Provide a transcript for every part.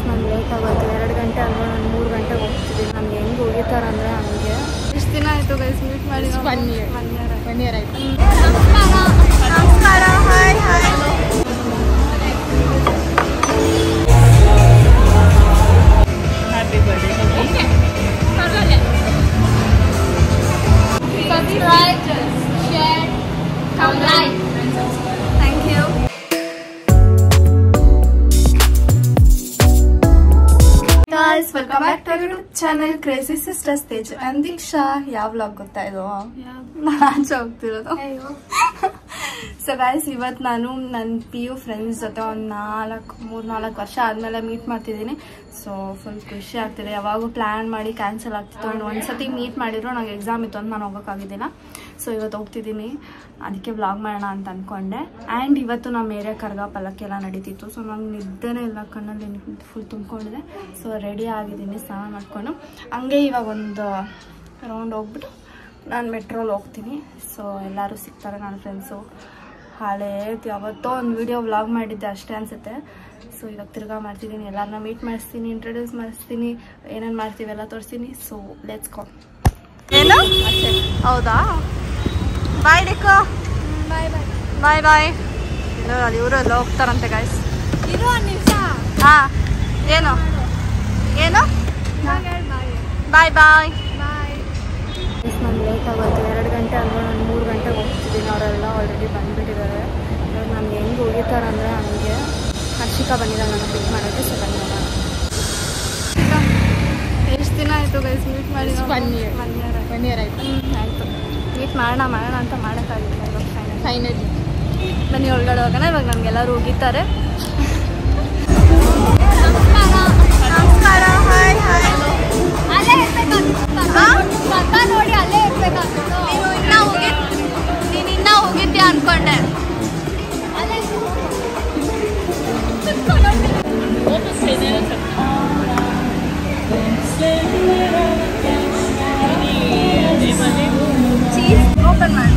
ನಾನು ಲೇಟ್ ಆಗೋಯ್ತು 2 ಗಂಟೆ ಅಲ್ವಾ ನಾನು 3 ಗಂಟೆಗೆ ಹೋಗ್ತಿದ್ದೀನಿ ನನಗೆ ಹೆಂಗೆ ಹೋಗಿತಾರೆ ಅಂದರೆ ನನಗೆ ಇಷ್ಟು ದಿನ ಆಯಿತು ಗೈಸ್ ಮೀಟ್ ಮಾಡಿ 1 ಇಯರ್ ಆಯಿತು ನಮಸ್ಕಾರ hi hi happy birthday subscribe, share, come like. Thank you. Guys, welcome back to our YouTube channel Crazy Sisters Teju and Diksha. ಯಾವ ವ್ಲಾಗ್ ಗೊತ್ತಾ ಇದು? ನಾನು ಹೋಗ್ತಿರೋದು. ಸೊ ಗೈಸ್ ಇವತ್ತು ನಾನು ನನ್ನ PU ಫ್ರೆಂಡ್ಸ್ ಜೊತೆ ಒಂದು 3-4 ವರ್ಷ ಆದಮೇಲೆ ಮೀಟ್ ಮಾಡ್ತಿದ್ದೀನಿ. ಸೊ ಫುಲ್ ಖುಷಿ ಆಗ್ತಿದೆ. ಯಾವಾಗೂ ಪ್ಲ್ಯಾನ್ ಮಾಡಿ ಕ್ಯಾನ್ಸಲ್ ಆಗ್ತಿತ್ತು. ಒಂದ್ಸತಿ ಮೀಟ್ ಮಾಡಿದ್ರು ನನಗೆ ಎಕ್ಸಾಮ್ ಇತ್ತು ಅಂತ ನಾನು ಹೋಗೋಕ್ಕಾಗಿದ್ದಿಲ್ಲ. ಸೊ ಇವತ್ತು ಹೋಗ್ತಿದ್ದೀನಿ, ಅದಕ್ಕೆ ವ್ಲಾಗ್ ಮಾಡೋಣ ಅಂತ ಅಂದ್ಕೊಂಡೆ. ಆ್ಯಂಡ್ ಇವತ್ತು ನಮ್ಮ ಏರಿಯಾ ಕರ್ಗ ಪಲ್ಲಕ್ಕೆಲ್ಲ ನಡೀತಿತ್ತು. ಸೊ ನಂಗೆ ನಿದ್ದೆನೇ ಇಲ್ಲ, ಕಣ್ಣಲ್ಲಿ ಫುಲ್ ತುಂಬ್ಕೊಂಡಿದೆ. ಸೊ ರೆಡಿ ಆಗಿದ್ದೀನಿ ಸ್ನಾನ ಮಾಡಿಕೊಂಡು. ಹಂಗೆ ಇವಾಗ ಒಂದು ರೌಂಡ್ ಹೋಗ್ಬಿಟ್ಟು ನಾನು ಮೆಟ್ರೋಲ್ ಹೋಗ್ತೀನಿ. ಸೊ ಎಲ್ಲರೂ ಸಿಗ್ತಾರೆ ನನ್ನ ಫ್ರೆಂಡ್ಸು. ಹಳೇದು ಯಾವತ್ತೋ ಒಂದು ವಿಡಿಯೋ ವ್ಲಾಗ್ ಮಾಡಿದ್ದೆ ಅಷ್ಟೇ ಅನಿಸುತ್ತೆ. ಸೊ ಇವಾಗ ತಿರ್ಗಾ ಮಾಡ್ತಿದ್ದೀನಿ, ಎಲ್ಲರನ್ನ ಮೀಟ್ ಮಾಡಿಸ್ತೀನಿ, ಇಂಟ್ರೊಡ್ಯೂಸ್ ಮಾಡಿಸ್ತೀನಿ, ಏನೇನು ಮಾಡ್ತೀವಿ ಎಲ್ಲ ತೋರಿಸ್ತೀನಿ. So let's go. ಏನು ಹೌದಾ? ಬಾಯ್ ರೇಖಾ. ಬಾಯ್ ಬಾಯ್ ಬಾಯ್ ಬಾಯ್. ಅಲ್ಲಿ ಇವರು ಎಲ್ಲ ಹೋಗ್ತಾರಂತೆ ಗಾಯ್ಸ್. ಇದು ಒಂದು ನಿಮಿಷ. ಹಾಂ ಏನು ಏನು ಬಾಯ್ ಬಾಯ್ ಬಾಯ್. ನಾನು ಲೇಟ್ ಆಗೋಯ್ತು 2 ಗಂಟೆ ಅಲ್ವಾ ನಾನು 3 ಗಂಟೆಗೆ ಹೋಗ್ತಿದ್ದೀನಿ. ಅವರೆಲ್ಲ ಆಲ್ರೆಡಿ ಬಂದುಬಿಟ್ಟಿದ್ದಾರೆ. ಇವಾಗ ನನಗೆ ಹೆಂಗೆ ಹೋಗಿದ್ದಾರೆ ಅಂದರೆ ನನಗೆ ಹರ್ಷಿಕಾ ಬಂದಿದ್ದಾರೆ ನನ್ನ ಪಿಕ್ ಮಾಡೋಕ್ಕೆ. ಸೊ ಬಂದಿಲ್ಲ. ಎಷ್ಟು ದಿನ ಆಯಿತು ಗೈಸ್ ಮೀಟ್ ಮಾಡಿ? 1 ಇಯರ್ ಆಯಿತು. ಆಯಿತು ಮೀಟ್ ಮಾಡೋಣ ಅಂತ ಮಾಡೋಕ್ಕಾಗಿಲ್ಲ. ಇವಾಗ ಫೈನಲಿ ಬನ್ನಿ ಒಳಗಡೆ ಹೋಗೋಣ. ಇವಾಗ ನಮಗೆಲ್ಲರೂ ಹೋಗಿದ್ದಾರೆ. ನಮಸ್ಕಾರ ಹಾಯ್ ಹಾಯ್. ಅಲ್ಲೇ ಇರ್ಬೇಕಾಗ್ತದೆ ನೋಡಿ, ಅಲ್ಲೇ ಇರ್ಬೇಕಾಗ್ತದೆ. ನೀನು ಇನ್ನೂ ಹೋಗಿದ್ಯಾ ಅಂದ್ಕೊಂಡೆ. ಓಪನ್ ಮಾಡಿ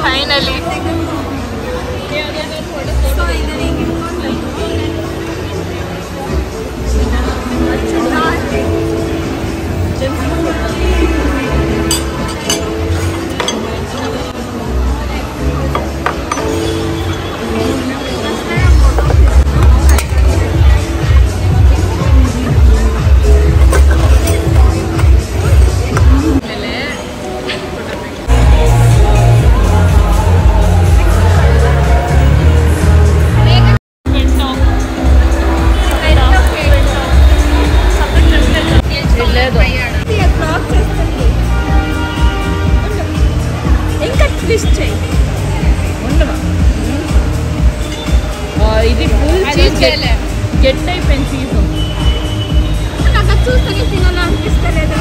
ಫೈನಲಿ. ఇది ఫుల్ గెట్ అయిపోయింది సీజన్. నాకు చూస్తేనే తినాలనిపిస్తలేదు.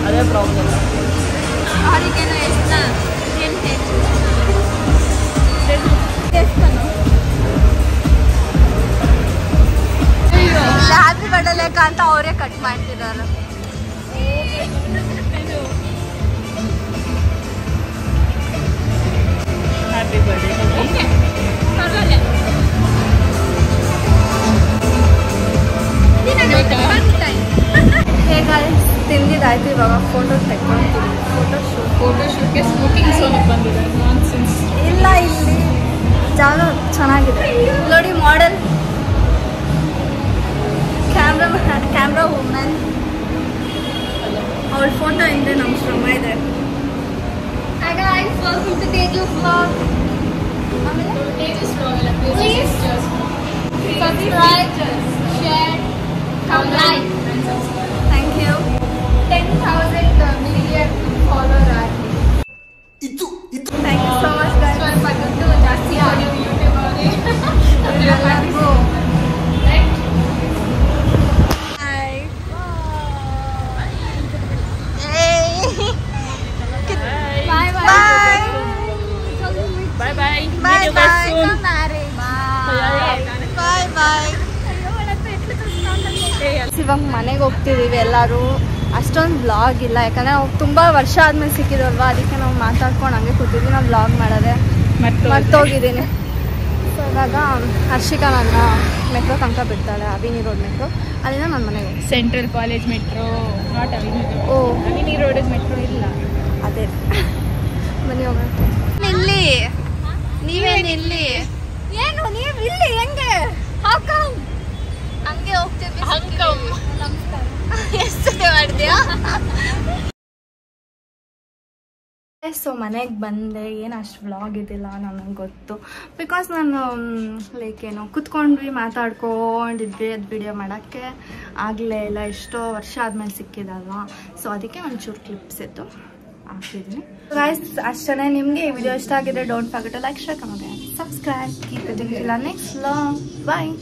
అదే ప్రాబ్లం. ఆరికేనా వేస్తా నేను చేస్తాను. ಹ್ಯಾಪಿ ಬರ್ಡೇ ಲೇಕ ಅಂತ ಅವರೇ ಕಟ್ ಮಾಡ್ತಿದ್ದಾರೆ. Happy birthday. ಹೇಗೆ ತಿಂದಿದ್ದಾಯ್ತು. ಇವಾಗ ಫೋಟೋ ತೆಕ್ಕೊಂತೀವಿ. ಫೋಟೋಶೂಟ್ಗೆ ಸ್ಮೋಕಿಂಗ್ ಸೋನಿಗೆ ಬಂದಿದೆ. ಇಲ್ಲ ಇಲ್ಲಿ ಜಾಗ ಚೆನ್ನಾಗಿದೆ ನೋಡಿ. ಮಾಡೆಲ್ ಕ್ಯಾಮ್ರಾ ವುಮೆನ್ ಅವಳ ಫೋಟೋ ಹಿಂದೆ ನಮ್ಮ ಶ್ರಮ ಇದೆ. Hi guys, welcome to Teju's vlog. Teju's vlog. Please subscribe, share, come like. Thank you. 10,000 million follower. Itu. Thank you so much guys. ಸ್ವಲ್ಪ ದುಡ್ಡು ಜಾಸ್ತಿ ಮಾಡಿ YouTube ಅಲ್ಲಿ. ಎಲ್ಲರಿಗೂ right. Hi. Hey. Bye bye. ಇವಾಗ ಮನೆಗೆ ಹೋಗ್ತಿದ್ದೀವಿ ಎಲ್ಲರೂ. ಅಷ್ಟೊಂದು ವ್ಲಾಗ್ ಇಲ್ಲ, ಯಾಕಂದರೆ ನಾವು ತುಂಬ ವರ್ಷ ಆದಮೇಲೆ ಸಿಕ್ಕಿದ್ವಲ್ವ, ಅದಕ್ಕೆ ನಾವು ಮಾತಾಡ್ಕೊಂಡು ಹಂಗೆ ಕೂತಿದ್ವಿ. ನಾವು ವ್ಲಾಗ್ ಮಾಡೋದೆ ಮರ್ತೋಗಿದ್ದೀನಿ. ಸೊ ಇವಾಗ ಹರ್ಷಿಕಾ ನನ್ನ ಮೆಟ್ರೋ ತನಕ ಬಿಡ್ತಾಳೆ, ಅವಿನಿ ರೋಡ್ ಮೆಟ್ರೋ. ಅಲ್ಲಿಂದ ನನ್ನ ಮನೆಗೆ ಸೆಂಟ್ರಲ್ ಕಾಲೇಜ್ ಮೆಟ್ರೋ, ನಾಟ್ ಅವಿನಿ. ಓ, ಅವಿನಿ ರೋಡ್ ಮೆಟ್ರೋ ಇಲ್ಲ. ಅದೇ ಬನ್ನಿ ಹೋಗೋಣ. ಇಲ್ಲಿ ನೀವೇನಿಲ್ಲಿ ಏನು ನೀವು ಇಲ್ಲಿ ಹೆಂಗೆ ಹಾಕಂ ಹಂಗೆ ಹೋಗ್ತೀವಿ. ನಮಸ್ಕಾರ. ಎಷ್ಟು ಮಾಡಿದ್ಯಾ? ಸೊ ಮನೆಗೆ ಬಂದೆ. ಏನು ಅಷ್ಟು ವ್ಲಾಗ್ ಇದ್ದಿಲ್ಲ ನನಗೆ ಗೊತ್ತು, ಬಿಕಾಸ್ ನಾನು ಲೈಕ್ ಏನೋ ಕುತ್ಕೊಂಡ್ವಿ ಮಾತಾಡ್ಕೊಂಡಿದ್ವಿ. ಅದು ವಿಡಿಯೋ ಮಾಡೋಕ್ಕೆ ಆಗಲೇ ಇಲ್ಲ, ಎಷ್ಟೋ ವರ್ಷ ಆದಮೇಲೆ ಸಿಕ್ಕಿದಲ್ವಾ. ಸೊ ಅದಕ್ಕೆ ಒಂಚೂರು ಕ್ಲಿಪ್ಸ್ ಇತ್ತು ಹಾಕ್ತಿದ್ದೀನಿ. ಗೈಸ್ ಅಷ್ಟೇ. ನಿಮಗೆ ಈ ವಿಡಿಯೋ ಇಷ್ಟ ಆಗಿದ್ರೆ don't forget to like, share, comment, subscribe. Keep it ಇಲ್ಲ ನೆಕ್ಸ್ಟ್ ವ್ಲಾಗ್. ಬಾಯ್.